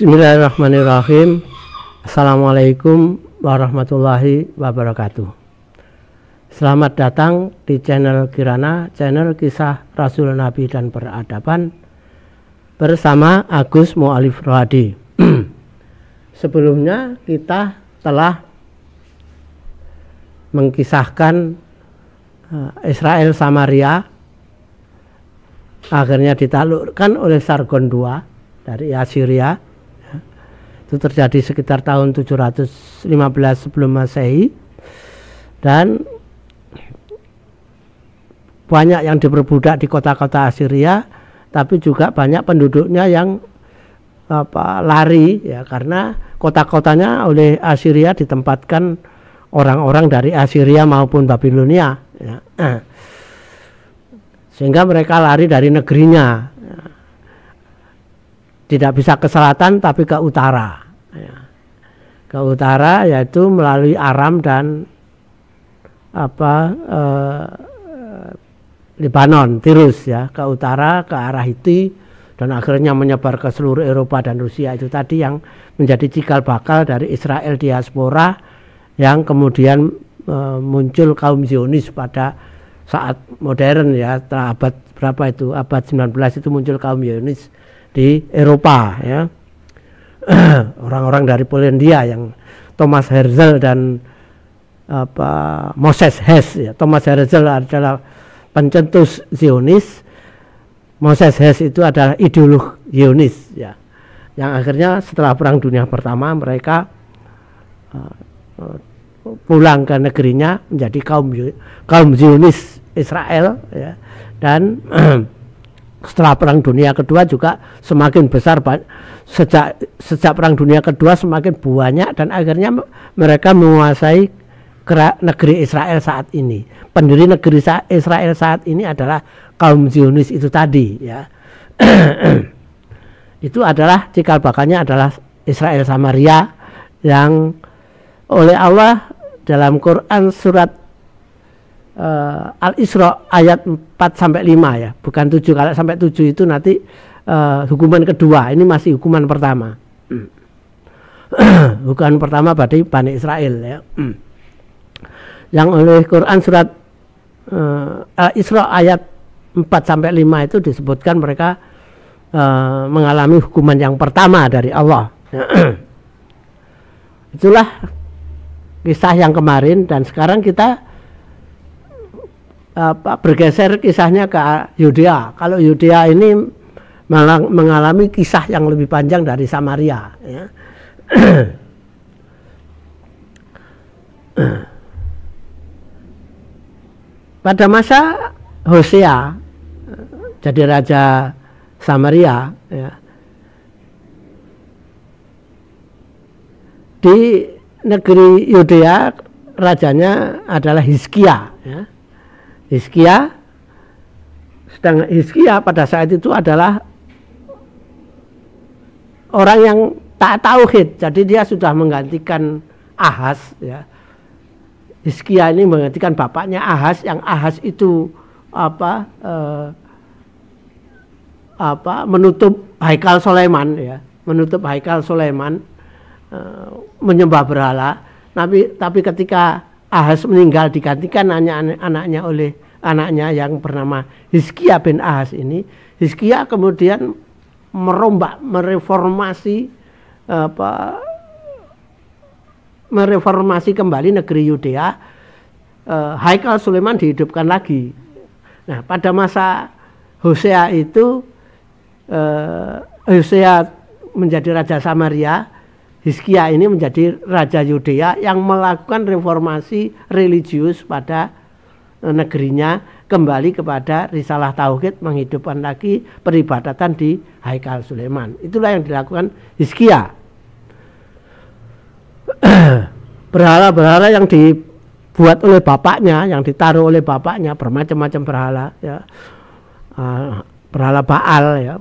Bismillahirrahmanirrahim. Assalamualaikum warahmatullahi wabarakatuh. Selamat datang di channel Kirana, channel kisah Rasul, Nabi dan peradaban, bersama Agus Mu'alif Rohadi. Sebelumnya kita telah mengkisahkan Israel Samaria akhirnya ditaklukkan oleh Sargon II dari Assyria. Itu terjadi sekitar tahun 715 sebelum Masehi, dan banyak yang diperbudak di kota-kota Assyria, tapi juga banyak penduduknya yang lari ya, karena kota-kotanya oleh Assyria ditempatkan orang-orang dari Assyria maupun Babilonia ya. Sehingga mereka lari dari negerinya ya. Tidak bisa ke selatan tapi ke utara ya. Ke utara yaitu melalui Aram dan Lebanon, Tirus ya, ke utara ke arah Hiti, dan akhirnya menyebar ke seluruh Eropa dan Rusia. Itu tadi yang menjadi cikal bakal dari Israel diaspora, yang kemudian muncul kaum Zionis pada saat modern ya, setelah abad berapa itu, abad 19 itu muncul kaum Zionis di Eropa ya. Orang-orang dari Polandia yang Thomas Herzl dan Moses Hess ya. Thomas Herzl adalah pencetus Zionis, Moses Hess itu adalah ideolog Zionis ya. Yang akhirnya setelah Perang Dunia Pertama mereka pulang ke negerinya menjadi kaum Zionis Israel ya. Dan setelah Perang Dunia Kedua juga semakin besar, sejak Perang Dunia Kedua semakin banyak, dan akhirnya mereka menguasai negeri Israel saat ini. Pendiri negeri Israel saat ini adalah kaum Zionis itu tadi ya. Itu adalah cikal bakalnya adalah Israel Samaria, yang oleh Allah dalam Quran surat Al-Isra ayat 4-5 ya, bukan 7. Kalau sampai 7 itu nanti hukuman kedua, ini masih hukuman pertama. Hukuman pertama bagi Bani Israel ya. Yang oleh Quran surat Al-Isra ayat 4-5 itu disebutkan mereka mengalami hukuman yang pertama dari Allah. Itulah kisah yang kemarin, dan sekarang kita bergeser kisahnya ke Yudea. Kalau Yudea ini mengalami kisah yang lebih panjang dari Samaria ya. Pada masa Hosea jadi raja Samaria ya, di negeri Yudea rajanya adalah Hizkia ya. Sedang Hizkia pada saat itu adalah orang yang tak tauhid, jadi dia sudah menggantikan Ahaz ya. Hizkia ini menggantikan bapaknya Ahaz, yang Ahaz itu menutup Haikal Sulaiman ya, menyembah berhala. Tapi ketika Ahaz meninggal digantikan anaknya oleh anaknya yang bernama Hizkia bin Ahaz ini. Hizkia kemudian mereformasi kembali negeri Yudea. Haikal Sulaiman dihidupkan lagi. Nah, pada masa Hosea itu Hosea menjadi raja Samaria, Hizkia ini menjadi raja Yudea yang melakukan reformasi religius pada negerinya, kembali kepada risalah tauhid, menghidupkan lagi peribadatan di Haikal Sulaiman. Itulah yang dilakukan Hizkia. Berhala-berhala yang dibuat oleh bapaknya, yang ditaruh oleh bapaknya, bermacam-macam berhala ya. Berhala Baal ya,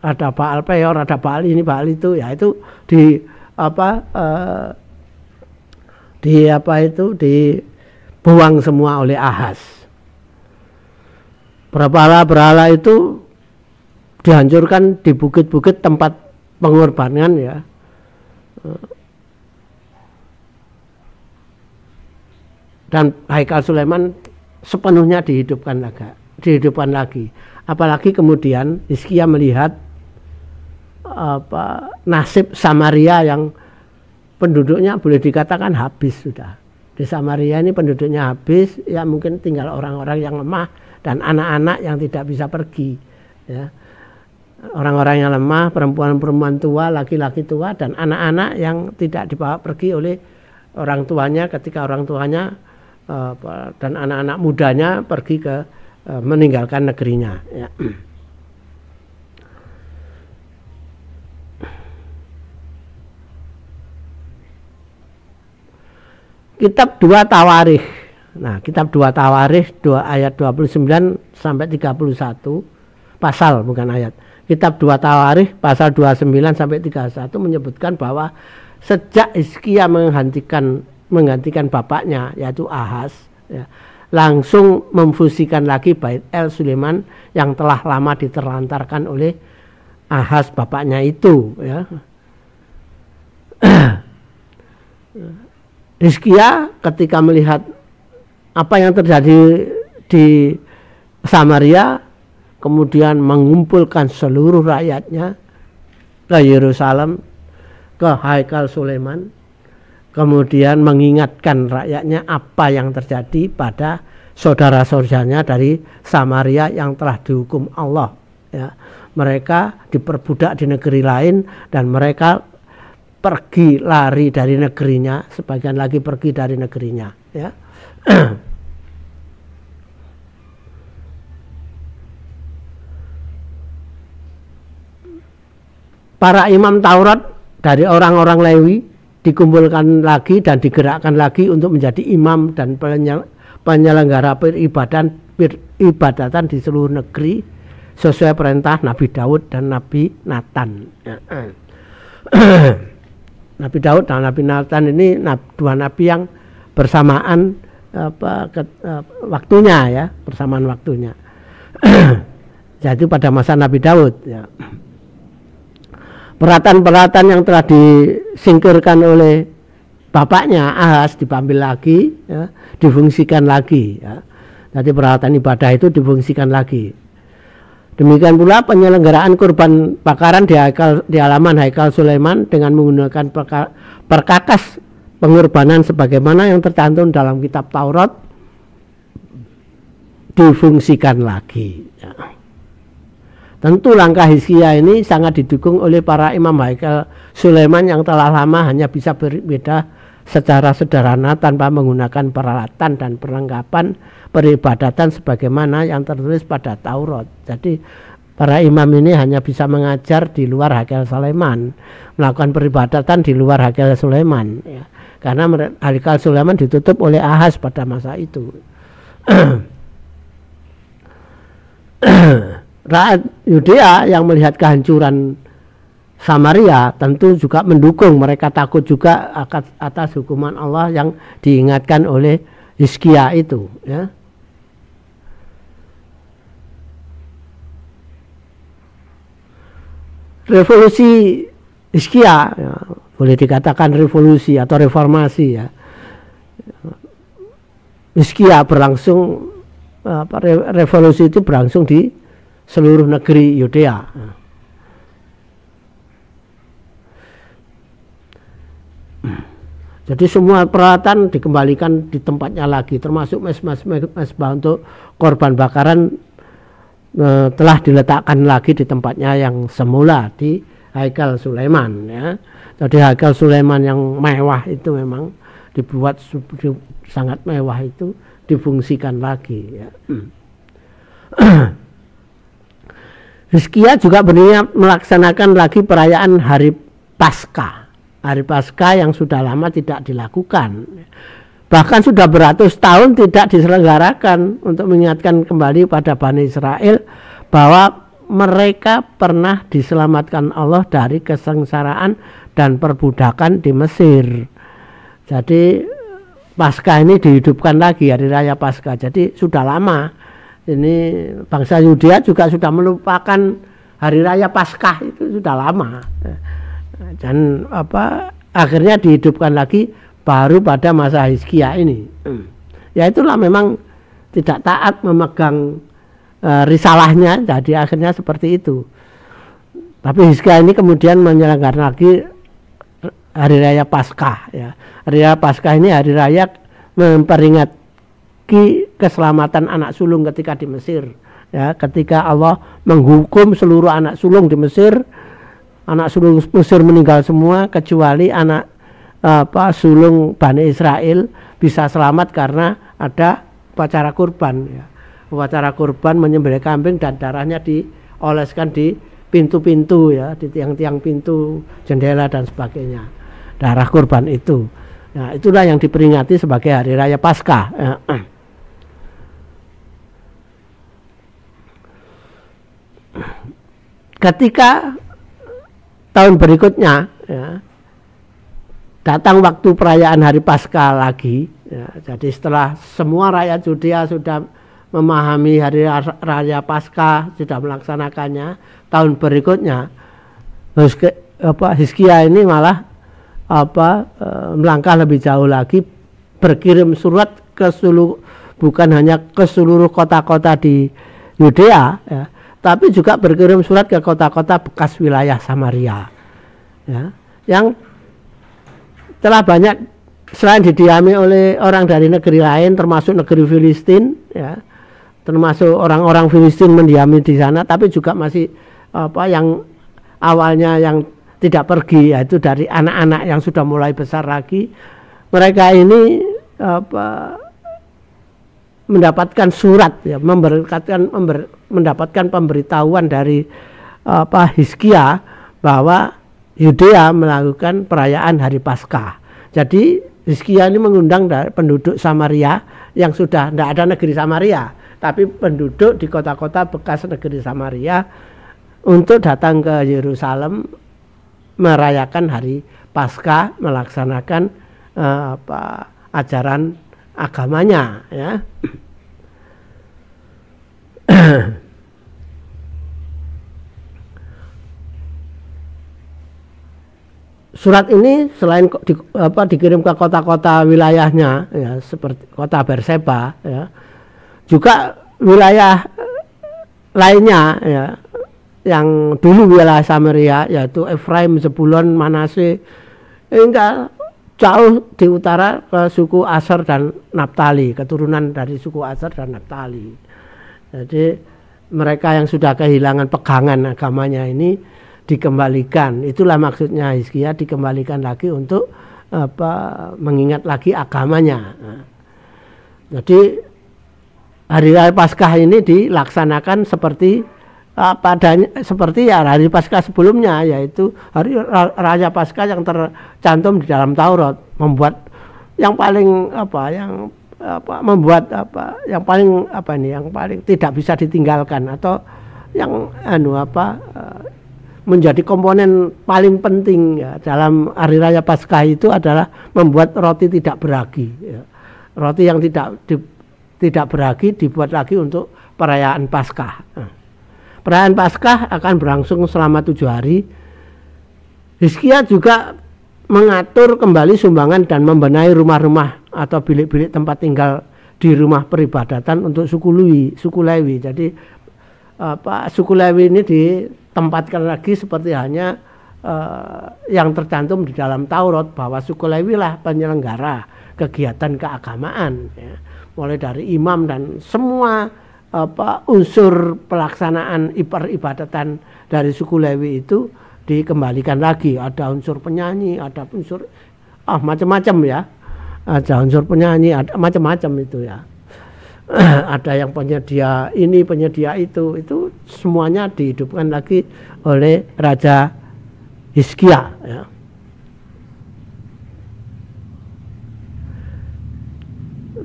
ada Baal Peor, ada Baal ini, Baal itu ya, itu dibuang semua oleh Ahaz. Berhala-berhala itu dihancurkan di bukit-bukit tempat pengorbanan ya. Dan Haikal Sulaiman sepenuhnya dihidupkan lagi. Apalagi kemudian Hizkia melihat nasib Samaria yang penduduknya boleh dikatakan habis sudah. Di Samaria ini penduduknya habis, ya mungkin tinggal orang-orang yang lemah dan anak-anak yang tidak bisa pergi. Ya. Orang-orang yang lemah, perempuan-perempuan tua, laki-laki tua, dan anak-anak yang tidak dibawa pergi oleh orang tuanya ketika orang tuanya dan anak-anak mudanya pergi ke meninggalkan negerinya. Ya. Kitab 2 Tawarikh. Nah, kitab 2 Tawarikh 2 ayat 29 sampai 31 pasal bukan ayat. Kitab 2 Tawarikh pasal 29 sampai 31 menyebutkan bahwa sejak Hizkia menggantikan bapaknya yaitu Ahaz ya, langsung memfusikan lagi Bait El Sulaiman yang telah lama diterlantarkan oleh Ahaz bapaknya itu ya. Hizkia ketika melihat apa yang terjadi di Samaria, kemudian mengumpulkan seluruh rakyatnya ke Yerusalem, ke Haikal Sulaiman, kemudian mengingatkan rakyatnya apa yang terjadi pada saudara-saudaranya dari Samaria yang telah dihukum Allah. Ya. Mereka diperbudak di negeri lain dan mereka pergi lari dari negerinya, sebagian lagi pergi dari negerinya ya. Para imam Taurat dari orang-orang Lewi dikumpulkan lagi dan digerakkan lagi untuk menjadi imam dan penyelenggara peribadatan di seluruh negeri sesuai perintah Nabi Daud dan Nabi Nathan. Nabi Daud dan Nabi Nathan ini dua nabi yang bersamaan waktunya ya, bersamaan waktunya. Jadi pada masa Nabi Daud ya. Peralatan-peralatan yang telah disingkirkan oleh bapaknya Ahaz diambil lagi ya, difungsikan lagi ya. Jadi peralatan ibadah itu difungsikan lagi. Demikian pula penyelenggaraan kurban bakaran di halaman Haikal Sulaiman dengan menggunakan perkakas pengorbanan sebagaimana yang tercantum dalam kitab Taurat difungsikan lagi. Ya. Tentu langkah Hizkia ini sangat didukung oleh para imam Haikal Sulaiman yang telah lama hanya bisa berbeda secara sederhana tanpa menggunakan peralatan dan perlengkapan peribadatan sebagaimana yang tertulis pada Taurat. Jadi para imam ini hanya bisa mengajar di luar Haikal Sulaiman, melakukan peribadatan di luar Haikal Sulaiman ya. Karena Haikal Sulaiman ditutup oleh Ahaz pada masa itu. Rakyat Yudea yang melihat kehancuran Samaria tentu juga mendukung, mereka takut juga atas hukuman Allah yang diingatkan oleh Hizkia itu ya. Revolusi Hizkia ya, boleh dikatakan revolusi atau reformasi ya. Hizkia berlangsung revolusi itu berlangsung di seluruh negeri Yudea. Jadi semua peralatan dikembalikan di tempatnya lagi, termasuk mezbah untuk korban bakaran telah diletakkan lagi di tempatnya yang semula di Haikal Sulaiman ya. Jadi Haikal Sulaiman yang mewah itu memang dibuat sangat mewah itu difungsikan lagi ya. Hizkia juga berniat melaksanakan lagi perayaan Hari Paskah. Hari Paskah yang sudah lama tidak dilakukan. Bahkan sudah beratus tahun tidak diselenggarakan untuk mengingatkan kembali pada Bani Israel bahwa mereka pernah diselamatkan Allah dari kesengsaraan dan perbudakan di Mesir. Jadi Paskah ini dihidupkan lagi, hari raya Paskah. Jadi sudah lama ini bangsa Yudea juga sudah melupakan hari raya Paskah itu sudah lama. Dan akhirnya dihidupkan lagi baru pada masa Hizkia ini. Ya itulah memang tidak taat memegang risalahnya, jadi akhirnya seperti itu. Tapi Hizkia ini kemudian menyelenggarakan lagi hari raya Paskah. Ya. Hari raya Paskah ini hari raya memperingati keselamatan anak sulung ketika di Mesir. Ya, ketika Allah menghukum seluruh anak sulung di Mesir, anak sulung Mesir meninggal semua kecuali anak sulung Bani Israel bisa selamat karena ada upacara kurban. Ya. Upacara kurban menyembelih kambing dan darahnya dioleskan di pintu-pintu, ya, di tiang-tiang pintu, jendela dan sebagainya. Darah kurban itu. Nah, itulah yang diperingati sebagai hari raya Paskah. Ya. Ketika tahun berikutnya, ya, datang waktu perayaan hari Paskah lagi, ya, jadi setelah semua rakyat Yudea sudah memahami hari raya Paskah, sudah melaksanakannya, tahun berikutnya Hizkia ini malah melangkah lebih jauh lagi, berkirim surat ke seluruh, bukan hanya ke seluruh kota-kota di Yudea, ya, tapi juga berkirim surat ke kota-kota bekas wilayah Samaria, ya, yang telah banyak selain didiami oleh orang dari negeri lain, termasuk negeri Filistin, ya, termasuk orang-orang Filistin mendiami di sana, tapi juga masih yang awalnya yang tidak pergi, yaitu dari anak-anak yang sudah mulai besar lagi. Mereka ini mendapatkan surat, ya, mendapatkan pemberitahuan dari Hizkia bahwa Yudea melakukan perayaan hari Paskah. Jadi Hizkia ini mengundang dari penduduk Samaria yang sudah tidak ada negeri Samaria, tapi penduduk di kota-kota bekas negeri Samaria untuk datang ke Yerusalem merayakan hari Paskah, melaksanakan ajaran agamanya, ya. Surat ini selain dikirim ke kota-kota wilayahnya, ya, seperti kota Berseba, ya, juga wilayah lainnya, ya, yang dulu wilayah Samaria, yaitu Efraim, Zebulon, Manase, hingga jauh di utara ke suku Aser dan Naftali, keturunan dari suku Aser dan Naftali. Jadi mereka yang sudah kehilangan pegangan agamanya ini dikembalikan. Itulah maksudnya Hizkia, dikembalikan lagi untuk mengingat lagi agamanya. Jadi hari raya Paskah ini dilaksanakan seperti seperti ya hari Paskah sebelumnya, yaitu hari raya Paskah yang tercantum di dalam Taurat, membuat yang paling yang paling tidak bisa ditinggalkan, atau yang menjadi komponen paling penting, ya, dalam hari raya Paskah itu adalah membuat roti tidak beragi, ya. Roti yang tidak beragi dibuat lagi untuk perayaan Paskah. Perayaan Paskah akan berlangsung selama 7 hari. Hizkia juga mengatur kembali sumbangan dan membenahi rumah-rumah atau bilik-bilik tempat tinggal di rumah peribadatan untuk suku Lewi. Jadi suku Lewi ini ditempatkan lagi seperti hanya yang tercantum di dalam Taurat, bahwa suku Lewi lah penyelenggara kegiatan keagamaan, ya. Mulai dari imam dan semua unsur pelaksanaan peribadatan dari suku Lewi itu dikembalikan lagi. Ada unsur penyanyi, ada unsur macam-macam, ya. Ada unsur penyanyi, ada macam-macam itu, ya. Ada yang penyedia ini, penyedia itu semuanya dihidupkan lagi oleh Raja Hizkia, ya.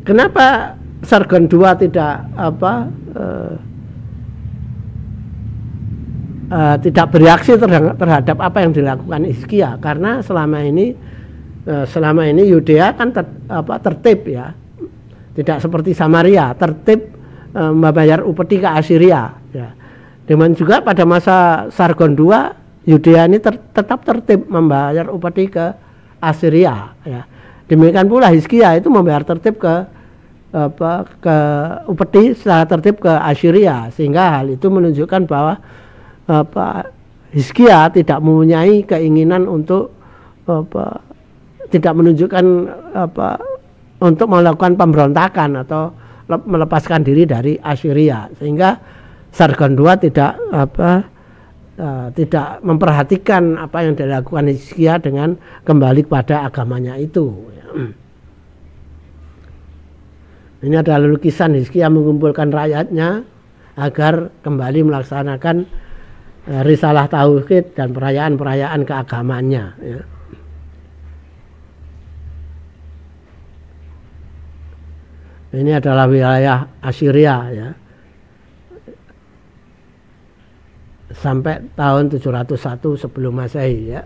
Kenapa Sargon II tidak bereaksi terhadap apa yang dilakukan Hizkia? Karena selama ini Yudea kan tertib, ya, tidak seperti Samaria, tertib membayar upeti ke Assyria, ya. Demikian juga pada masa Sargon II, Yudea ini tetap tertib membayar upeti ke Assyria. Ya. Demikian pula Hizkia itu membayar tertib ke upeti secara tertib ke Assyria, sehingga hal itu menunjukkan bahwa Hizkia tidak mempunyai keinginan untuk tidak menunjukkan untuk melakukan pemberontakan atau melepaskan diri dari Assyria, sehingga Sargon II tidak memperhatikan apa yang dilakukan Hizkia dengan kembali pada agamanya itu. Ini adalah lukisan Hizkia mengumpulkan rakyatnya agar kembali melaksanakan risalah tauhid dan perayaan-perayaan keagamaannya. Ya. Ini adalah wilayah Assyria, ya. Sampai tahun 701 sebelum Masehi, ya.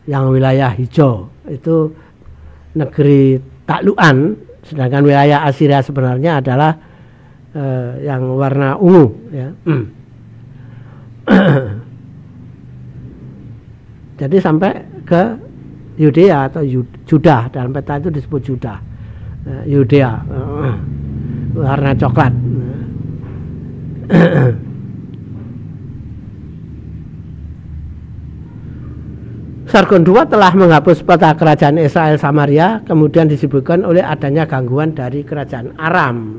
Yang wilayah hijau itu negeri taklukan, sedangkan wilayah Assyria sebenarnya adalah yang warna ungu, ya. Jadi sampai ke Yudea atau Judah, dalam peta itu disebut Judah, Yudea, warna coklat. Sargon II telah menghapus peta kerajaan Israel Samaria, kemudian disibukkan oleh adanya gangguan dari kerajaan Aram.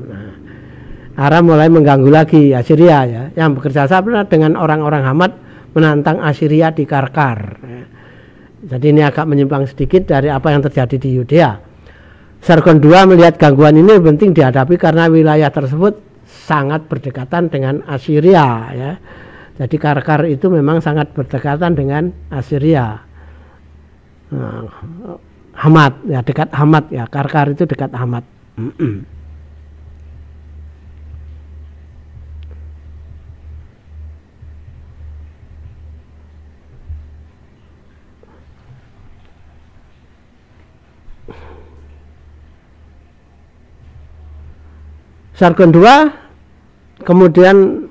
Aram mulai mengganggu lagi Assyria, ya, yang bekerja sama dengan orang-orang Hamad menantang Assyria di Karkar. Jadi ini agak menyimpang sedikit dari apa yang terjadi di Yudea. Sargon II melihat gangguan ini penting dihadapi karena wilayah tersebut sangat berdekatan dengan Assyria, ya. Jadi Karkar itu memang sangat berdekatan dengan Assyria. Hamad, ya, dekat Hamad, ya. Karkar itu dekat Hamad. Sargon II kemudian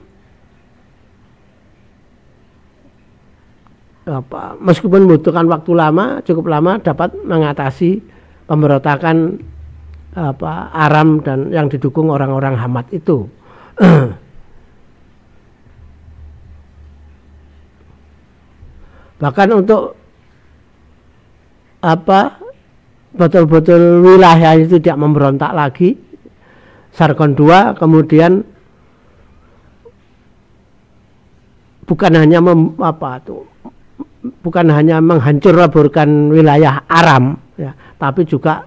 meskipun membutuhkan waktu cukup lama dapat mengatasi pemberontakan Aram dan yang didukung orang-orang Hamad itu. Bahkan untuk betul-betul wilayah itu tidak memberontak lagi, Sargon II kemudian bukan hanya menghancur-leburkan wilayah Aram, ya, tapi juga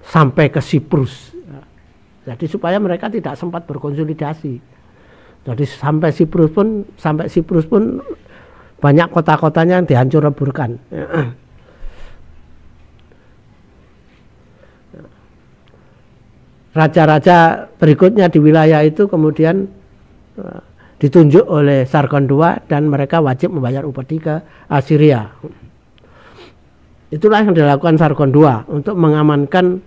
sampai ke Siprus. Jadi supaya mereka tidak sempat berkonsolidasi. Jadi sampai Siprus pun banyak kota-kotanya yang dihancur-leburkan. Raja-raja berikutnya di wilayah itu kemudian ditunjuk oleh Sargon II dan mereka wajib membayar upeti ke Assyria. Itulah yang dilakukan Sargon II untuk mengamankan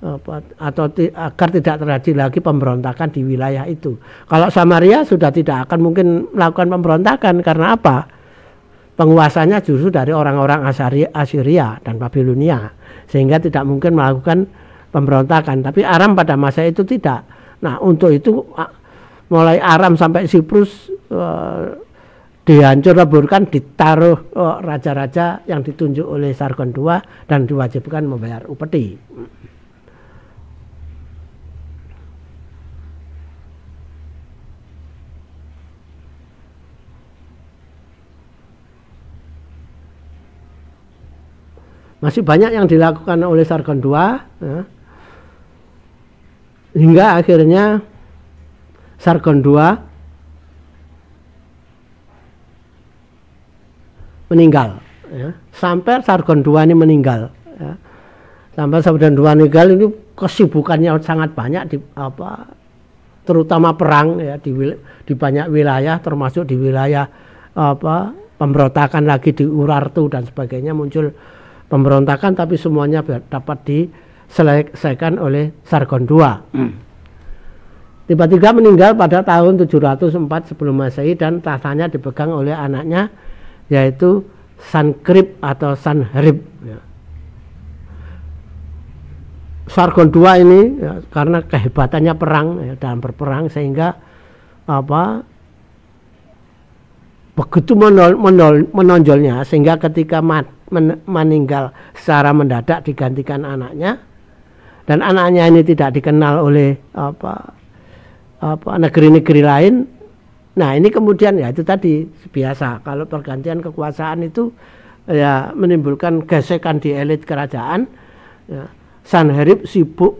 agar tidak terjadi lagi pemberontakan di wilayah itu. Kalau Samaria sudah tidak akan mungkin melakukan pemberontakan, karena apa? Penguasanya justru dari orang-orang Assyria dan Babilonia, sehingga tidak mungkin melakukan pemberontakan. Tapi Aram pada masa itu tidak. Nah, untuk itu mulai Aram sampai Siprus dihancur-leburkan, ditaruh raja-raja yang ditunjuk oleh Sargon II dan diwajibkan membayar upeti. Masih banyak yang dilakukan oleh Sargon II, ya, hingga akhirnya Sargon II meninggal, ya. Sampai Sargon II ini meninggal, ya. Sampai Sargon II meninggal ini kesibukannya sangat banyak terutama perang, ya, di banyak wilayah, termasuk di wilayah pemberontakan lagi di Urartu dan sebagainya, muncul pemberontakan, tapi semuanya dapat diselesaikan oleh Sargon II. Tiba-tiba meninggal pada tahun 704 sebelum Masehi dan tahtanya dipegang oleh anaknya, yaitu Sankerib atau Sanherib. Sargon II ini ya, karena kehebatannya perang ya, dalam berperang, sehingga begitu menonjolnya, sehingga ketika meninggal secara mendadak digantikan anaknya, dan anaknya ini tidak dikenal oleh negeri-negeri lain. Nah ini kemudian ya itu tadi biasa kalau pergantian kekuasaan itu ya menimbulkan gesekan di elit kerajaan. Ya, Sanherib sibuk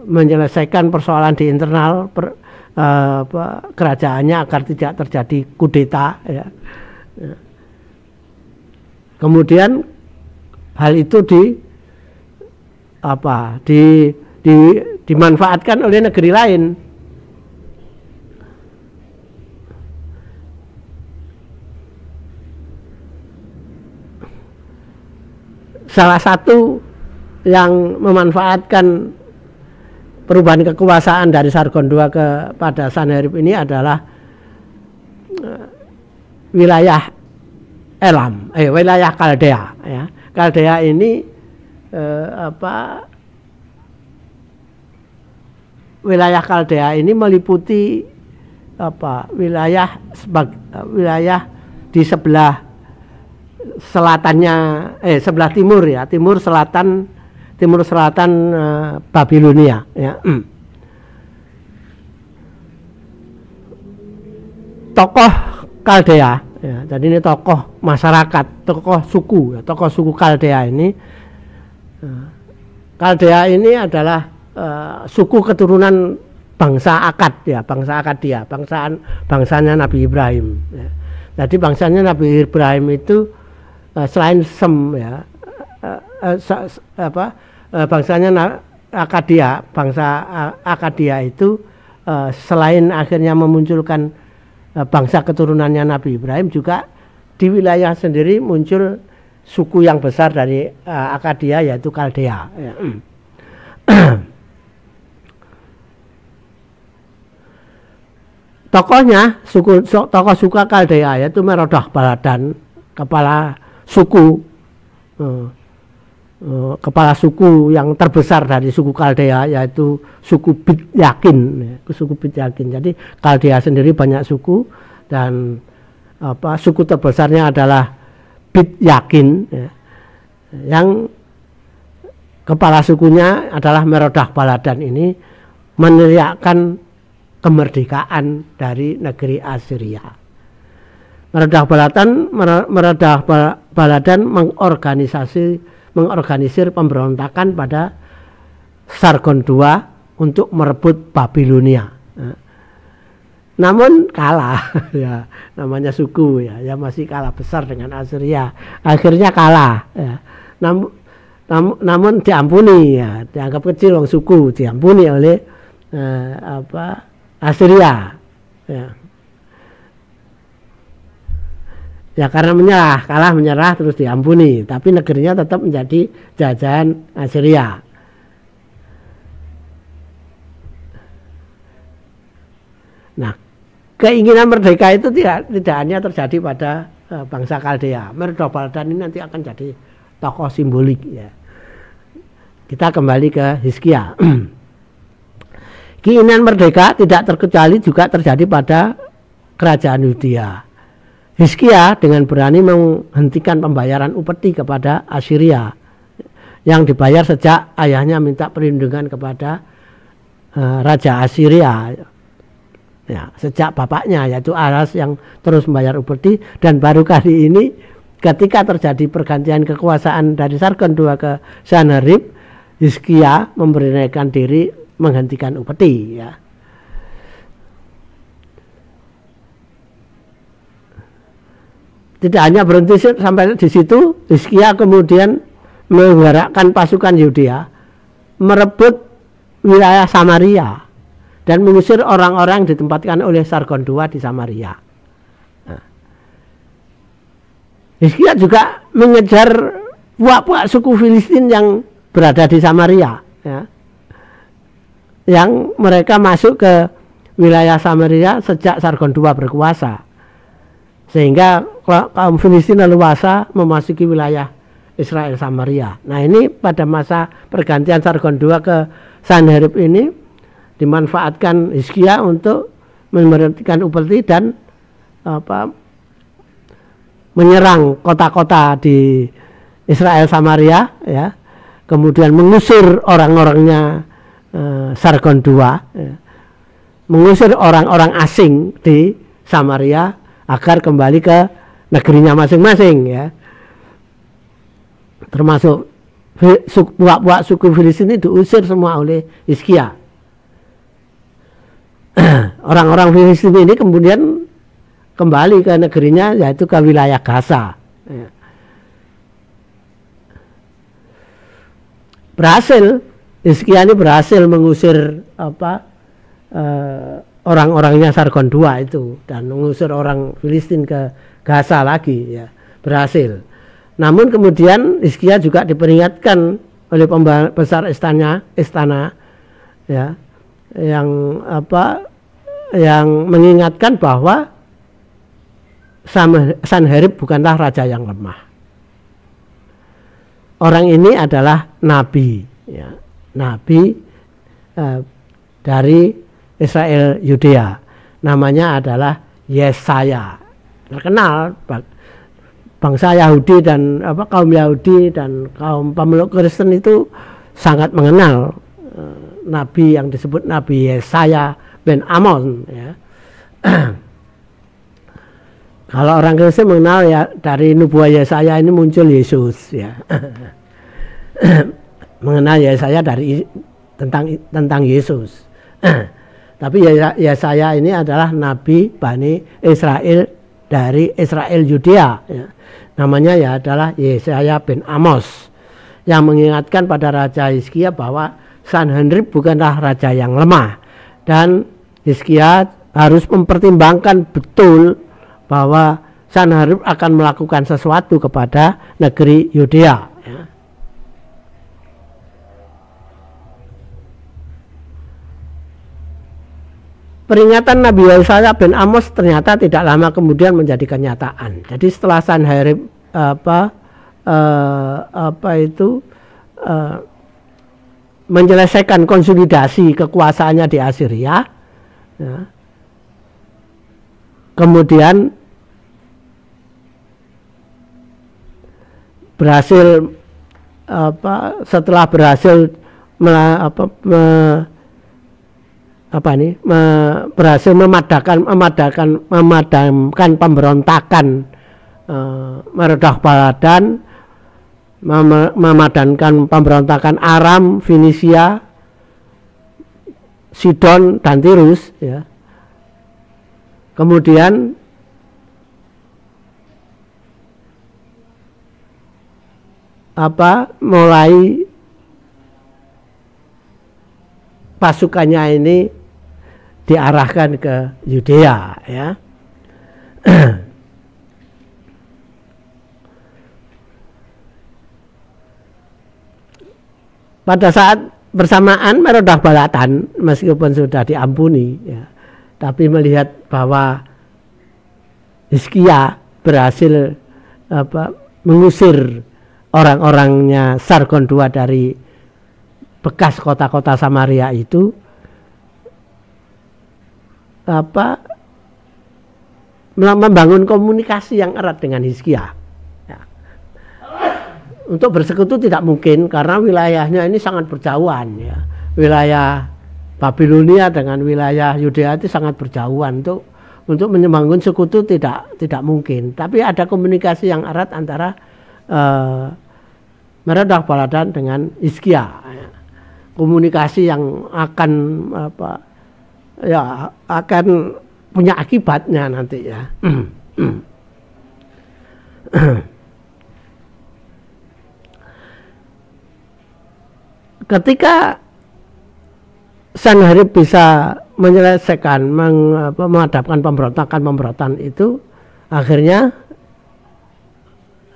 menyelesaikan persoalan di internal kerajaannya agar tidak terjadi kudeta. Ya. Ya. Kemudian hal itu dimanfaatkan oleh negeri lain. Salah satu yang memanfaatkan perubahan kekuasaan dari Sargon II kepada Sanherib ini adalah wilayah Elam, wilayah Kaldea. Ya. Kaldea ini wilayah Kaldea ini meliputi wilayah di sebelah selatannya sebelah timur ya, timur selatan Babilonia ya. Tokoh Kaldea ya, jadi ini tokoh masyarakat, tokoh suku ya, tokoh suku Kaldea ini. Kaldea ini adalah suku keturunan bangsa Akad ya, bangsa Akadia, bangsanya Nabi Ibrahim ya. Jadi bangsanya Nabi Ibrahim itu selain Sem ya, bangsanya Akadia, bangsa Akadia itu selain akhirnya memunculkan bangsa keturunannya Nabi Ibrahim, juga di wilayah sendiri muncul suku yang besar dari Akadia, yaitu Kaldea ya. Tokohnya tokoh suku Kaldea yaitu Merodach Baladan, kepala suku yang terbesar dari suku Kaldea, yaitu suku Bit Yakin ya, suku Bit Yakin. Jadi Kaldea sendiri banyak suku, dan suku terbesarnya adalah Bit Yakin ya, yang kepala sukunya adalah Merodach Baladan. Ini meneriakkan kemerdekaan dari negeri Assyria. Merodach Baladan mengorganisir pemberontakan pada Sargon II untuk merebut Babilonia. Namun kalah ya, namanya suku ya, masih kalah besar dengan Assyria. Akhirnya kalah ya. Namun diampuni ya, dianggap kecil wong suku, diampuni oleh Assyria ya. Ya karena menyerah terus diampuni, tapi negerinya tetap menjadi jajahan Assyria. Nah, keinginan merdeka itu tidak hanya terjadi pada bangsa Kaldea. Merodach Baladan ini nanti akan jadi tokoh simbolik ya. Kita kembali ke Hizkia. Keinginan merdeka tidak terkecuali juga terjadi pada kerajaan Yudea. Hizkia dengan berani menghentikan pembayaran upeti kepada Assyria yang dibayar sejak ayahnya minta perlindungan kepada Raja Assyria ya, sejak bapaknya yaitu Ahaz yang terus membayar upeti. Dan baru kali ini ketika terjadi pergantian kekuasaan dari Sargon II ke Sanherib, Hizkia memberanikan diri menghentikan upeti ya. Tidak hanya berhenti sampai di situ, Hizkia kemudian menggerakkan pasukan Yudea merebut wilayah Samaria dan mengusir orang-orang yang ditempatkan oleh Sargon II di Samaria. Nah, Hizkia juga mengejar puak-puak suku Filistin yang berada di Samaria, ya, yang mereka masuk ke wilayah Samaria sejak Sargon II berkuasa, sehingga kaum Filistin leluasa memasuki wilayah Israel Samaria. Nah, ini pada masa pergantian Sargon II ke Sanherib ini dimanfaatkan Hizkia untuk memberhentikan upeti dan menyerang kota-kota di Israel Samaria, ya, kemudian mengusir orang-orangnya Sargon II, ya, mengusir orang-orang asing di Samaria agar kembali ke negerinya masing-masing, ya, termasuk puak-puak suku Filistin ini diusir semua oleh Hizkia. Orang-orang Filistin ini kemudian kembali ke negerinya, yaitu ke wilayah Gaza. Berhasil, Hizkia ini berhasil mengusir orang-orangnya Sargon II itu dan mengusir orang Filistin ke Gaza lagi, ya, berhasil. Namun kemudian Hizkia juga diperingatkan oleh pembesar istana, ya, yang mengingatkan bahwa Sanherib bukanlah raja yang lemah. Orang ini adalah nabi, ya, nabi dari Israel Yudea. Namanya adalah Yesaya. Terkenal bangsa Yahudi dan kaum Yahudi dan kaum pemeluk Kristen itu sangat mengenal nabi yang disebut Nabi Yesaya ben Amon, ya. Kalau orang Kristen mengenal, ya, dari nubuat Yesaya ini muncul Yesus, ya. Mengenal Yesaya dari tentang Yesus. Tapi Yesaya ini adalah nabi Bani Israel dari Israel Yudea, ya. Namanya ya adalah Yesaya bin Amos, yang mengingatkan pada Raja Hizkia bahwa Sanherib bukanlah raja yang lemah, dan Hizkia harus mempertimbangkan betul bahwa Sanherib akan melakukan sesuatu kepada negeri Yudea, ya. Peringatan Nabi Yesaya bin Amos ternyata tidak lama kemudian menjadi kenyataan. Jadi setelah Sanherib menyelesaikan konsolidasi kekuasaannya di Assyria, ya, kemudian berhasil setelah berhasil berhasil memadamkan pemberontakan Meredah Baladan, memadamkan pemberontakan Aram, Fenisia, Sidon dan Tirus, ya. Kemudian mulai pasukannya ini diarahkan ke Yudea, ya. Pada saat bersamaan Meredah Baladan meskipun sudah diampuni, ya, tapi melihat bahwa Hizkia berhasil mengusir orang-orangnya Sargon II dari bekas kota-kota Samaria itu, membangun komunikasi yang erat dengan Hizkia. Ya. Untuk bersekutu tidak mungkin karena wilayahnya ini sangat berjauhan, ya. Wilayah Babilonia dengan wilayah Yudea itu sangat berjauhan. Untuk membangun sekutu tidak mungkin. Tapi ada komunikasi yang erat antara Meredah Baladan dengan Hizkia. Ya. Komunikasi yang akan akan punya akibatnya nanti, ya. Ketika Sanherib bisa menyelesaikan menghadapkan pemberontakan itu, akhirnya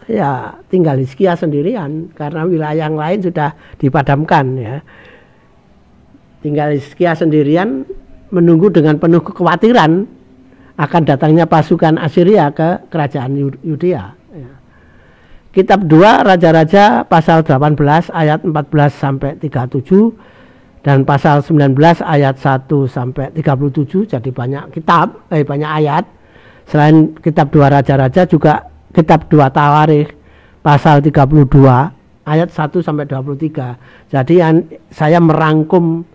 ya tinggal Hizkia sendirian karena wilayah yang lain sudah dipadamkan ya. Tinggal Hizkia sendirian menunggu dengan penuh kekhawatiran akan datangnya pasukan Assyria ke kerajaan Yudea. Ya. Kitab 2 Raja-Raja pasal 18 ayat 14 sampai 37 dan pasal 19 ayat 1 sampai 37, jadi banyak kitab, banyak ayat. Selain kitab 2 Raja-Raja juga kitab 2 Tawarikh pasal 32 ayat 1 sampai 23. Jadi saya merangkum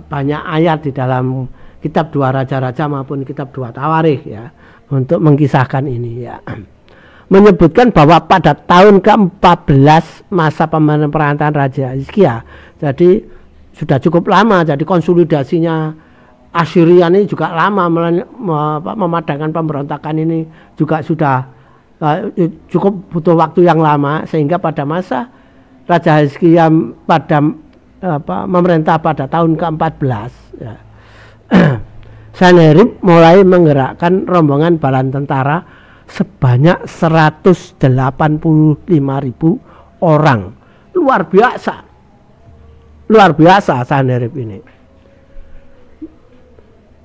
banyak ayat di dalam kitab 2 Raja-Raja maupun kitab 2 Tawarikh ya untuk mengkisahkan ini ya. Menyebutkan bahwa pada tahun ke-14 masa pemerintahan Raja Hizkia, jadi sudah cukup lama, jadi konsolidasinya Assyria ini juga lama, memadamkan pemberontakan ini juga sudah cukup butuh waktu yang lama, sehingga pada masa Raja Hizkia pada memerintah pada tahun ke-14 ya, Sanherib mulai menggerakkan rombongan bala tentara sebanyak 185.000 orang. Luar biasa Sanherib ini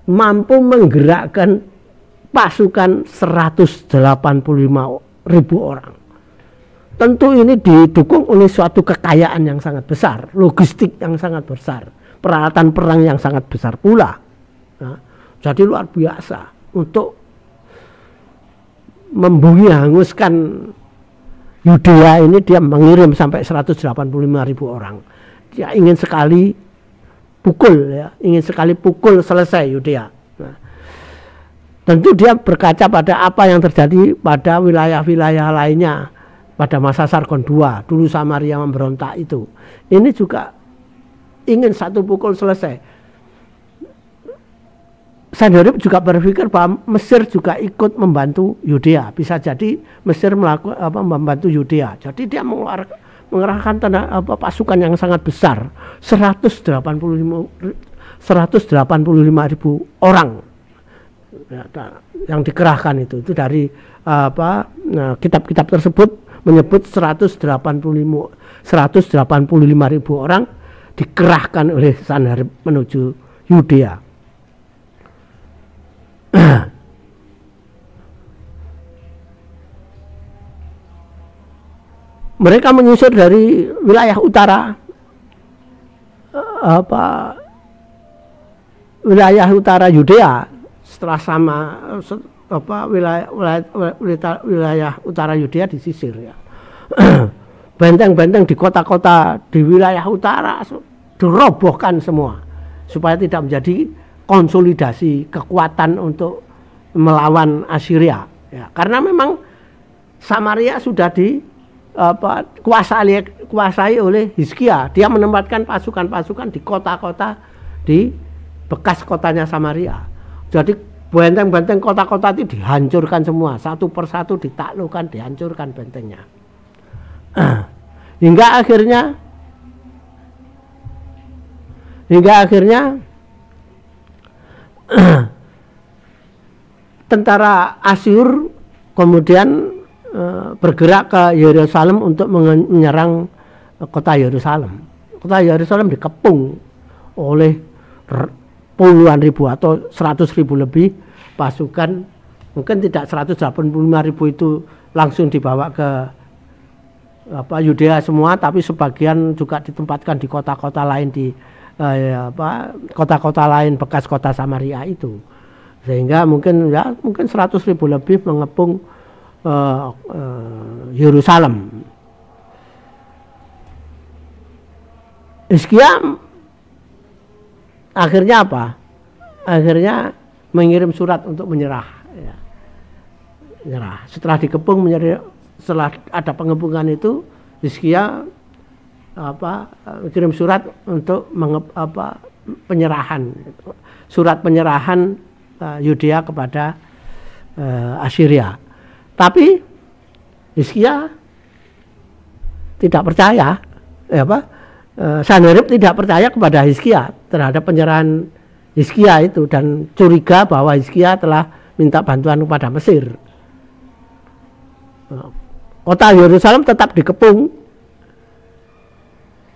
mampu menggerakkan pasukan 185.000 orang. Tentu ini didukung oleh suatu kekayaan yang sangat besar, logistik yang sangat besar, peralatan perang yang sangat besar pula. Nah, jadi luar biasa untuk hanguskan Yudea ini. Dia mengirim sampai 185.000 orang. Dia ingin sekali pukul selesai Yudea. Nah, tentu dia berkaca pada apa yang terjadi pada wilayah-wilayah lainnya pada masa Sargon II, dulu Samaria memberontak itu. Ini juga ingin satu pukul selesai. Sanherib juga berpikir bahwa Mesir juga ikut membantu Yudea. Bisa jadi Mesir membantu Yudea. Jadi dia mengerahkan pasukan yang sangat besar, 185.000 orang yang dikerahkan itu dari kitab-kitab tersebut menyebut 185.000 orang dikerahkan oleh Sanherib menuju Yudea. Mereka menyusur dari wilayah utara, wilayah utara Yudea, setelah wilayah utara Yudea disisir ya. Benteng-benteng di kota-kota di wilayah utara dirobohkan semua supaya tidak menjadi konsolidasi kekuatan untuk melawan Assyria ya. Karena memang Samaria sudah dikuasai oleh Hizkia. Dia menempatkan pasukan-pasukan di kota-kota di bekas kotanya Samaria. Jadi benteng-benteng kota-kota itu dihancurkan semua, satu persatu ditaklukkan, dihancurkan bentengnya. Hingga akhirnya tentara Asyur kemudian bergerak ke Yerusalem untuk menyerang kota Yerusalem. Kota Yerusalem dikepung oleh puluhan ribu atau 100.000 lebih pasukan. Mungkin tidak 185.000 itu langsung dibawa ke Yudea semua, tapi sebagian juga ditempatkan di kota-kota lain kota-kota lain bekas kota Samaria itu, sehingga mungkin 100.000 lebih mengepung Yerusalem. Hizkia akhirnya apa? Akhirnya mengirim surat untuk menyerah. Ya. Menyerah. Setelah dikepung, setelah ada pengepungan itu, Hizkia kirim surat untuk penyerahan, surat penyerahan Yudea kepada Assyria. Tapi Hizkia tidak percaya, Sanherib tidak percaya kepada Hizkia terhadap penyerahan Hizkia itu, dan curiga bahwa Hizkia telah minta bantuan kepada Mesir. kota Yerusalem tetap dikepung.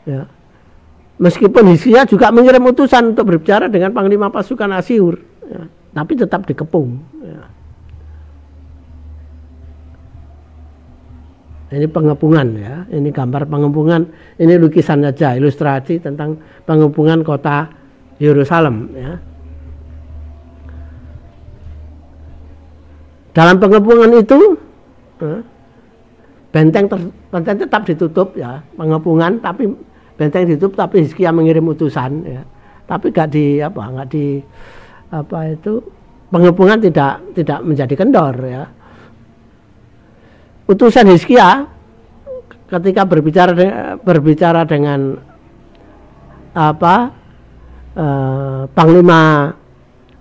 Ya. Meskipun Hizkia juga mengirim utusan untuk berbicara dengan panglima pasukan Asyur, ya, tapi tetap dikepung. Ya. Ini pengepungan ya, ini gambar pengepungan, ini lukisan saja, ilustrasi tentang pengepungan kota Yerusalem. Ya. Dalam pengepungan itu, benteng tetap ditutup ya, pengepungan, tapi benteng ditutup, tapi Hizkia mengirim utusan ya. Tapi pengepungan tidak menjadi kendor ya. Utusan Hizkia ketika berbicara dengan panglima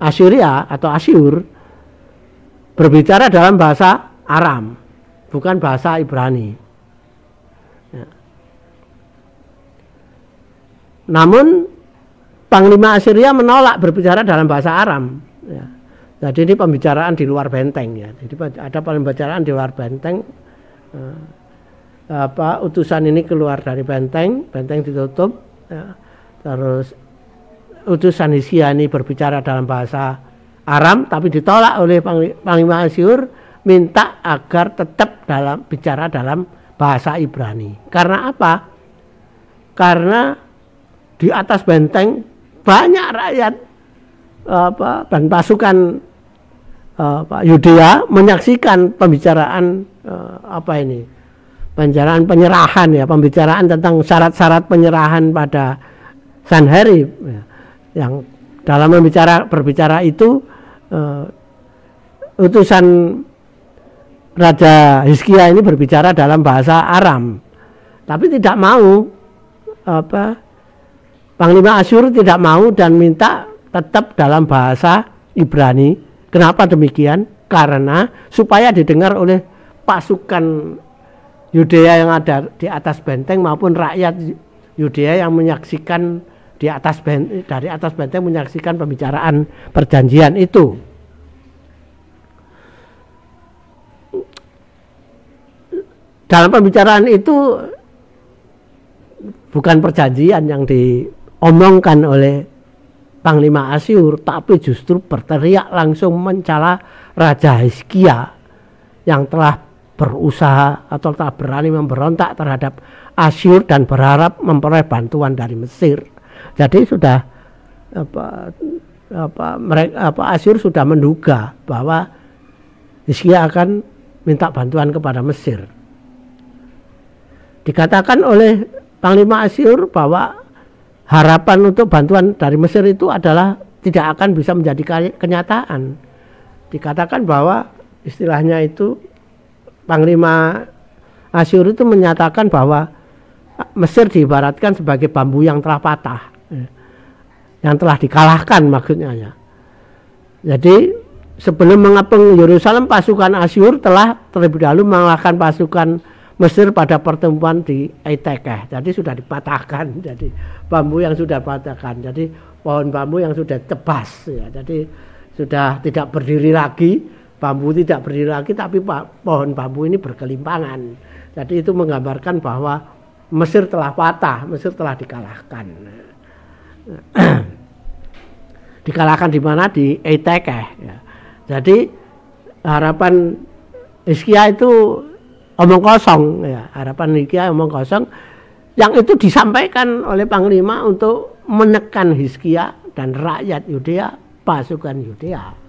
Assyria atau Asyur, berbicara dalam bahasa Aram, bukan bahasa Ibrani. Ya. Namun panglima Assyria menolak berbicara dalam bahasa Aram. Ya. Jadi ini pembicaraan di luar benteng ya. Jadi ada pembicaraan di luar benteng. Utusan ini keluar dari benteng ditutup. Ya. Terus utusan Hizkia ini berbicara dalam bahasa Aram, tapi ditolak oleh panglima Asyur, minta agar tetap bicara dalam bahasa Ibrani. Karena apa? Karena di atas benteng banyak rakyat dan pasukan Yudea menyaksikan pembicaraan pembicaraan penyerahan ya, pembicaraan tentang syarat-syarat penyerahan pada Sanherib ya, yang dalam berbicara itu utusan Raja Hizkia ini berbicara dalam bahasa Aram, tapi tidak mau panglima Asyur tidak mau dan minta tetap dalam bahasa Ibrani. Kenapa demikian? Karena supaya didengar oleh pasukan Yudea yang ada di atas benteng maupun rakyat Yudea yang menyaksikan dari atas benteng menyaksikan pembicaraan perjanjian itu. Dalam pembicaraan itu bukan perjanjian yang diomongkan oleh panglima Asyur, tapi justru berteriak langsung mencela Raja Hizkia yang telah berusaha atau telah berani memberontak terhadap Asyur dan berharap memperoleh bantuan dari Mesir. Jadi sudah Asyur sudah menduga bahwa Hizkia akan minta bantuan kepada Mesir. Dikatakan oleh panglima Asyur bahwa harapan untuk bantuan dari Mesir itu adalah tidak akan bisa menjadi kenyataan. Dikatakan bahwa istilahnya itu panglima Asyur itu menyatakan bahwa Mesir diibaratkan sebagai bambu yang telah patah, yang telah dikalahkan maksudnya ya. Jadi sebelum mengepung Yerusalem, pasukan Asyur telah terlebih dahulu mengalahkan pasukan Mesir pada pertemuan di Eitekeh. Jadi sudah dipatahkan. Jadi bambu yang sudah patahkan. Jadi pohon bambu yang sudah tebas. Ya. Jadi sudah tidak berdiri lagi. Bambu tidak berdiri lagi, tapi pohon bambu ini berkelimpangan. Jadi itu menggambarkan bahwa Mesir telah patah, Mesir telah dikalahkan. Dikalahkan di mana? Di Eitekeh. Ya. Jadi harapan Hizkia itu omong kosong ya, harapan Hizkia omong kosong yang itu disampaikan oleh panglima untuk menekan Hizkia dan rakyat Yudea, pasukan Yudea.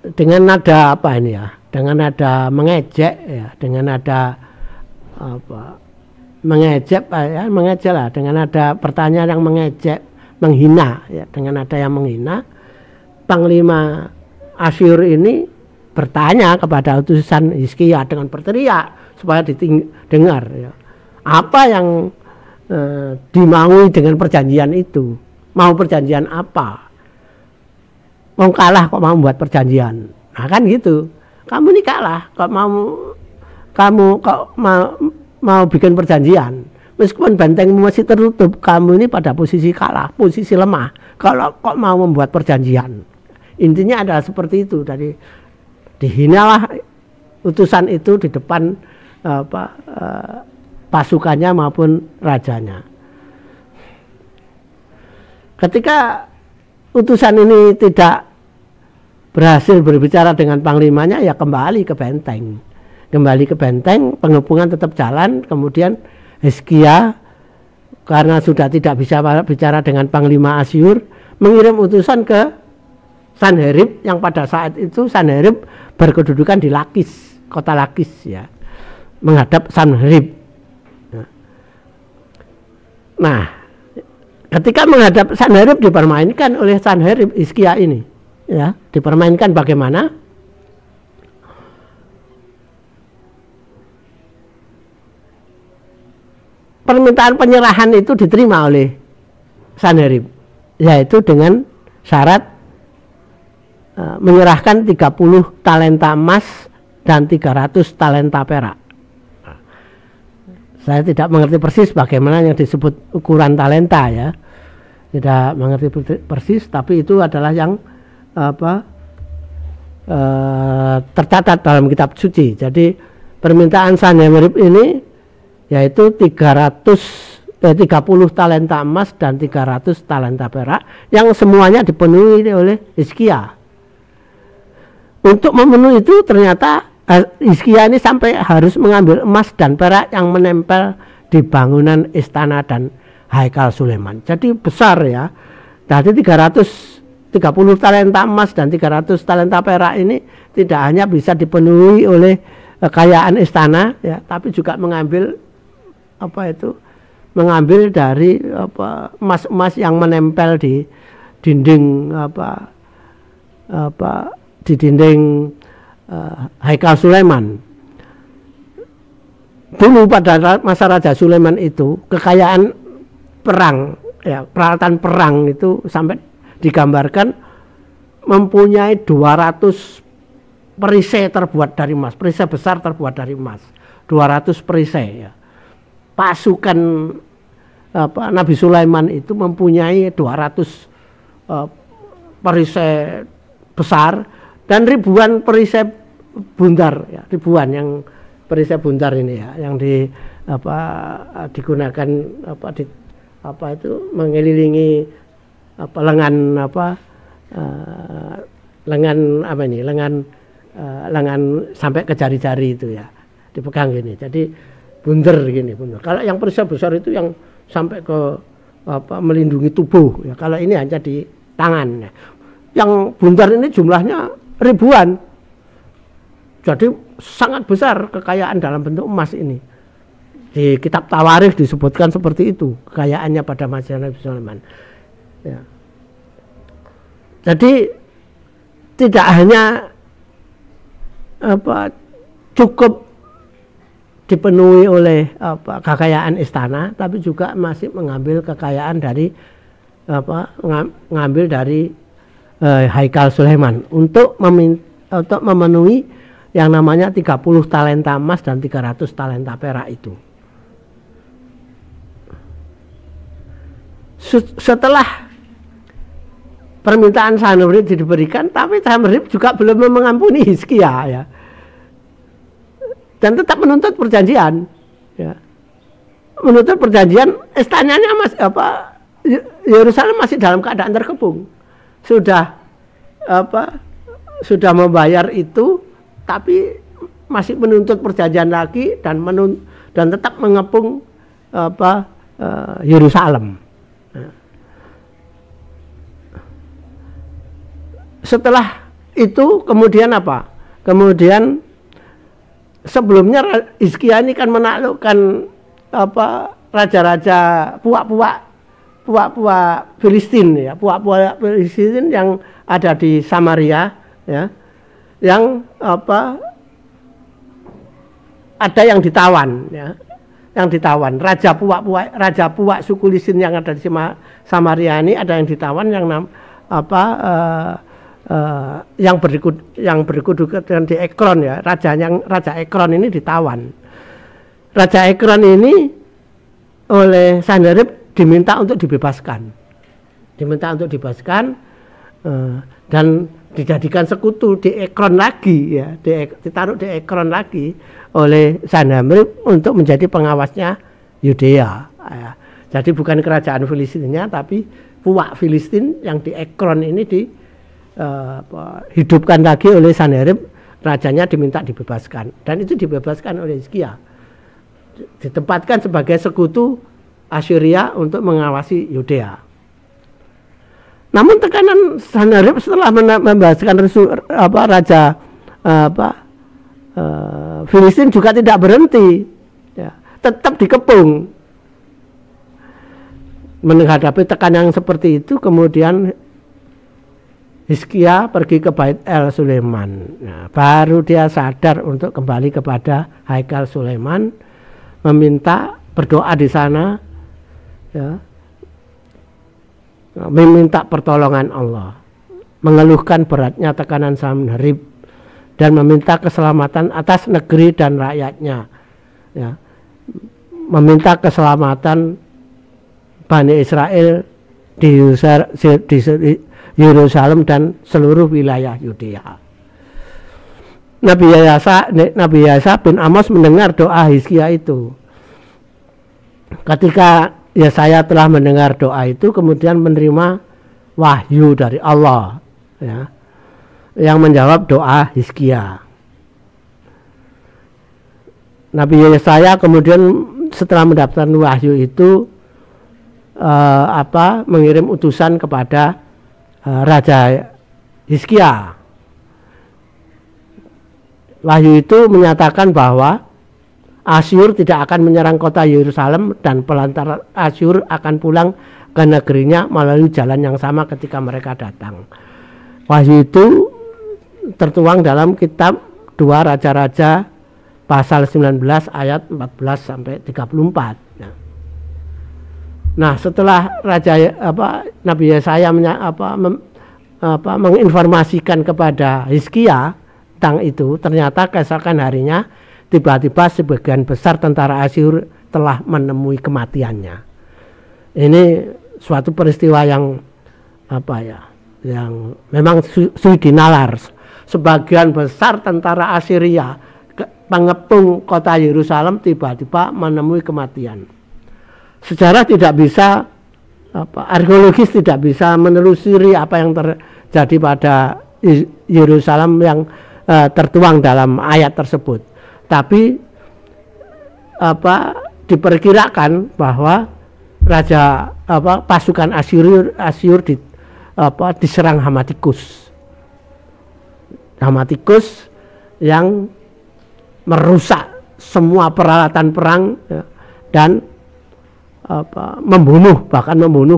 Dengan nada apa ini ya? Dengan nada mengejek ya, dengan nada mengejek lah, dengan ada pertanyaan yang mengejek, menghina ya, dengan ada yang menghina, panglima Asyur ini bertanya kepada utusan Hizkia dengan berteriak supaya didengar ya. Apa yang dimaui dengan perjanjian itu? Mau perjanjian apa? Mau kalah kok mau buat perjanjian? Nah kan gitu. Kamu ini kalah kok mau bikin perjanjian. Meskipun bentengmu masih tertutup, kamu ini pada posisi kalah, posisi lemah. Kalau kok mau membuat perjanjian, intinya adalah seperti itu. Dari dihinalah utusan itu di depan pasukannya maupun rajanya. Ketika utusan ini tidak berhasil berbicara dengan panglimanya, ya kembali ke benteng. Kembali ke benteng, pengepungan tetap jalan. Kemudian Hizkia karena sudah tidak bisa bicara dengan Panglima Asyur, mengirim utusan ke Sanherib, yang pada saat itu Sanherib berkedudukan di Lakis, kota Lakis ya, menghadap Sanherib. Nah, ketika menghadap Sanherib dipermainkan oleh Sanherib Hizkia ini, ya, dipermainkan bagaimana? Permintaan penyerahan itu diterima oleh Sanherib, yaitu dengan syarat menyerahkan 30 talenta emas dan 300 talenta perak. Saya tidak mengerti persis bagaimana yang disebut ukuran talenta ya, tidak mengerti persis, tapi itu adalah yang tercatat dalam kitab suci. Jadi permintaan Sanherib ini yaitu 30 talenta emas dan 300 talenta perak yang semuanya dipenuhi oleh Hizkia. Untuk memenuhi itu ternyata Hizkia ini sampai harus mengambil emas dan perak yang menempel di bangunan istana dan Haikal Sulaiman. Jadi besar ya. Jadi 330 talenta emas dan 300 talenta perak ini tidak hanya bisa dipenuhi oleh kekayaan istana ya, tapi juga mengambil mengambil dari emas-emas yang menempel di dinding di dinding Haikal Sulaiman. Dulu pada masa Raja Sulaiman itu kekayaan perang ya, peralatan perang itu sampai digambarkan mempunyai 200 perisai terbuat dari emas, perisai besar terbuat dari emas, 200 perisai ya. Pasukan Nabi Sulaiman itu mempunyai 200 perisai besar dan ribuan perisai bundar ya, ribuan yang perisai bundar ini ya, yang digunakan itu mengelilingi lengan sampai ke jari-jari itu ya, dipegang gini. Jadi bunder gini, bunder. Kalau yang perisai besar itu yang sampai ke melindungi tubuh ya. Kalau ini hanya di tangan ya. Yang bundar ini jumlahnya ribuan. Jadi sangat besar kekayaan dalam bentuk emas ini. Di kitab Tawarikh disebutkan seperti itu kekayaannya pada masa Nabi Sulaiman. Ya. Jadi tidak hanya cukup dipenuhi oleh kekayaan istana, tapi juga masih mengambil kekayaan dari mengambil dari Haikal Sulaiman untuk memenuhi yang namanya 30 talenta emas dan 300 talenta perak itu. Setelah permintaan Sanherib diberikan, tapi Sanherib juga belum mengampuni Hizkia ya. Dan tetap menuntut perjanjian ya. Menuntut perjanjian, istananya masih Yerusalem masih dalam keadaan terkepung. Sudah membayar itu, tapi masih menuntut perjanjian lagi dan tetap mengepung Yerusalem. Setelah itu kemudian apa? Kemudian sebelumnya Hizkia ini kan menaklukkan raja-raja puak-puak Filistin ya, puak-puak Filistin yang ada di Samaria ya, yang ada yang ditawan ya, yang ditawan raja puak suku Lisin yang ada di Samaria ini ada yang ditawan, yang berkedudukan di Ekron ya, raja Ekron ini ditawan. Raja Ekron ini oleh Sanherib diminta untuk dibebaskan, dan dijadikan sekutu di Ekron lagi ya, ditaruh di Ekron lagi oleh Sanherib untuk menjadi pengawasnya Yudea ya. Jadi bukan kerajaan Filistinnya, tapi Puak Filistin yang di Ekron ini dihidupkan lagi oleh Sanherib, rajanya diminta dibebaskan, dan itu dibebaskan oleh Hizkia, ditempatkan sebagai sekutu Assyria untuk mengawasi Yudea. Namun tekanan Sanherib setelah membebaskan raja Filistin juga tidak berhenti ya, tetap dikepung. Menghadapi tekanan seperti itu, kemudian Hizkia pergi ke Bait El Sulaiman. Nah, baru dia sadar untuk kembali kepada Haikal Sulaiman, meminta berdoa di sana, ya, meminta pertolongan Allah, mengeluhkan beratnya tekanan Sanherib, dan meminta keselamatan atas negeri dan rakyatnya, ya, meminta keselamatan Bani Israel di Yerusalem dan seluruh wilayah Yudea. Nabi Yesaya bin Amos mendengar doa Hizkia itu. Ketika Yesaya telah mendengar doa itu, kemudian menerima wahyu dari Allah ya, yang menjawab doa Hizkia. Nabi Yesaya kemudian setelah mendapatkan wahyu itu mengirim utusan kepada Raja Hizkia. Wahyu itu menyatakan bahwa Asyur tidak akan menyerang kota Yerusalem, dan pelantar Asyur akan pulang ke negerinya melalui jalan yang sama ketika mereka datang. Wahyu itu tertuang dalam kitab 2 Raja-Raja pasal 19 ayat 14 sampai 34. Nah, setelah Nabi Yesaya menginformasikan kepada Hizkia tentang itu, ternyata keesokan harinya tiba-tiba sebagian besar tentara Asyur telah menemui kematiannya. Ini suatu peristiwa yang yang memang sui dinalar. Sebagian besar tentara Assyria pengepung kota Yerusalem tiba-tiba menemui kematian. Sejarah tidak bisa, arkeologis tidak bisa menelusuri apa yang terjadi pada Yerusalem yang tertuang dalam ayat tersebut. Tapi diperkirakan bahwa pasukan Asyur diserang Hamatikus yang merusak semua peralatan perang ya, dan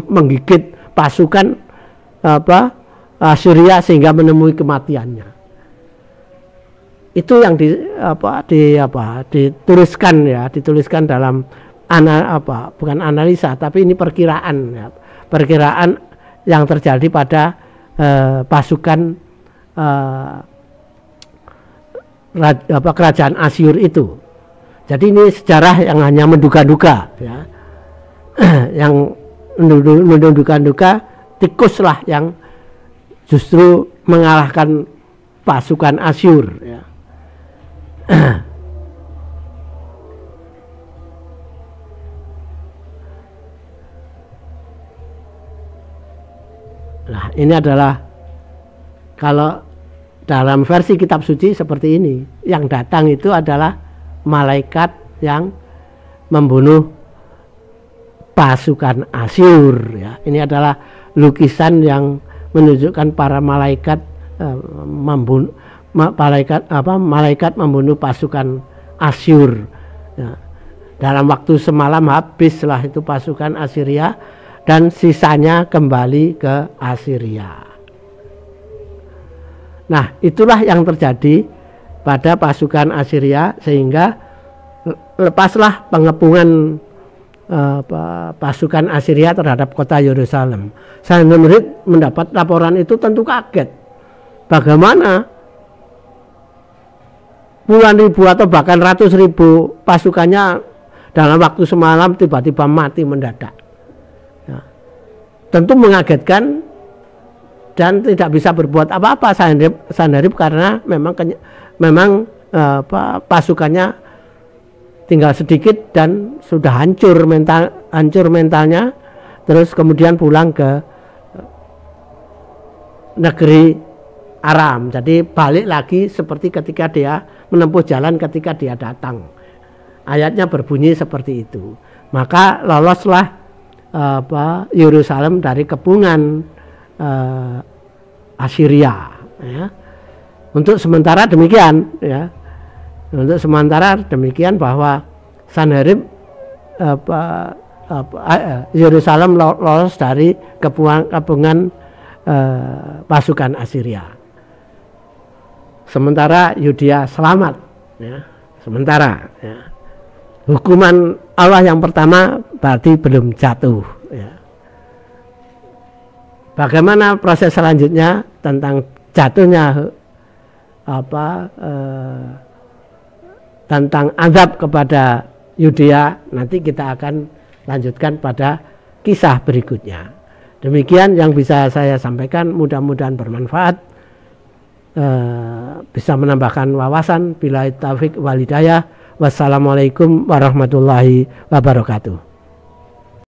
menggigit pasukan Assyria sehingga menemui kematiannya. Itu yang dituliskan dalam bukan analisa, tapi ini perkiraan ya, perkiraan yang terjadi pada pasukan kerajaan Asyur itu. Jadi ini sejarah yang hanya menduga-duga ya. Yang menduga-duga tikuslah yang justru mengalahkan pasukan Asyur ya. Nah, ini adalah kalau dalam versi kitab suci seperti ini, yang datang itu adalah malaikat yang membunuh pasukan Asyur ya. Ini adalah lukisan yang menunjukkan para malaikat malaikat membunuh pasukan Asyur ya. Dalam waktu semalam habislah itu pasukan Assyria, dan sisanya kembali ke Assyria. Nah, itulah yang terjadi pada pasukan Assyria, sehingga lepaslah pengepungan pasukan Assyria terhadap kota Yerusalem. Sanherib mendapat laporan itu tentu kaget. Bagaimana puluhan ribu atau bahkan ratus ribu pasukannya dalam waktu semalam tiba-tiba mati mendadak. Ya. Tentu mengagetkan dan tidak bisa berbuat apa-apa Sanharip karena memang pasukannya tinggal sedikit dan sudah hancur mentalnya, terus kemudian pulang ke negeri Aram. Jadi balik lagi seperti ketika dia menempuh jalan ketika dia datang. Ayatnya berbunyi seperti itu. Maka loloslah Yerusalem dari kepungan Assyria. Ya. Untuk sementara demikian, ya. Untuk sementara demikian bahwa Sanharip Yerusalem lolos dari kepungan pasukan Assyria. Sementara Yudea selamat, ya. Sementara, ya. Hukuman Allah yang pertama berarti belum jatuh, ya. Bagaimana proses selanjutnya tentang jatuhnya tentang azab kepada Yudea, nanti kita akan lanjutkan pada kisah berikutnya. Demikian yang bisa saya sampaikan, mudah-mudahan bermanfaat, bisa menambahkan wawasan. Billahi taufik wal hidayah. Wassalamualaikum warahmatullahi wabarakatuh.